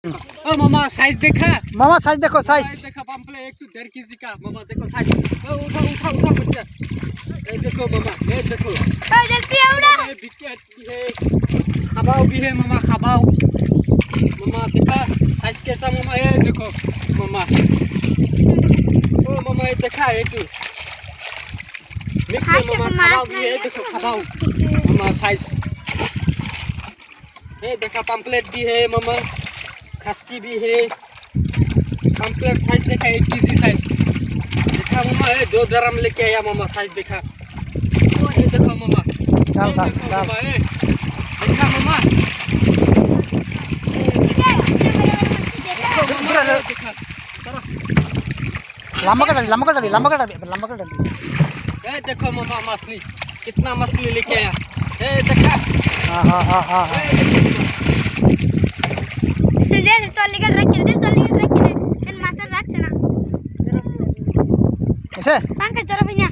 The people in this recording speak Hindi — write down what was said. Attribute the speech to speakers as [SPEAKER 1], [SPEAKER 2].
[SPEAKER 1] ओ मामा साइज देखा।
[SPEAKER 2] मामा साइज देखो साइज
[SPEAKER 1] देखा पंपले एक तो 1.5 केजी का मामा देखो साइज। उठा उठा उठा बच्चा ये देखो मामा ये देखो
[SPEAKER 3] जल्दी उड़ा
[SPEAKER 1] ये बिस्किट भी है खबाव भी है मामा खबाव मामा देखा साइज कैसा मामा ये देखो मामा ओ मामा ये देखा ये तो मिक्स है मामा खबाव भी है देखो खबाव मामा साइज ये देखा पंपलेट भी है मामा खस्की भी है कंप्लीट साइज देखा 1 केजी साइज देखा मामा ये 2 ग्राम लेके आया मामा साइज देखा ये देखो मामा
[SPEAKER 2] डाल डाल
[SPEAKER 1] देखो
[SPEAKER 2] डाल
[SPEAKER 1] मामा ये देखा मामा देखो मामा ये देखा चलो
[SPEAKER 2] लंबा कर डाली
[SPEAKER 1] ये देखो मामा मछली कितना मछली लेके आया ये देखा
[SPEAKER 2] हाँ
[SPEAKER 3] देर तोलिगड़ रख दे तोलिगड़ रख दे इन मासा रख ना
[SPEAKER 2] ऐसे
[SPEAKER 3] पंकज जरा भैया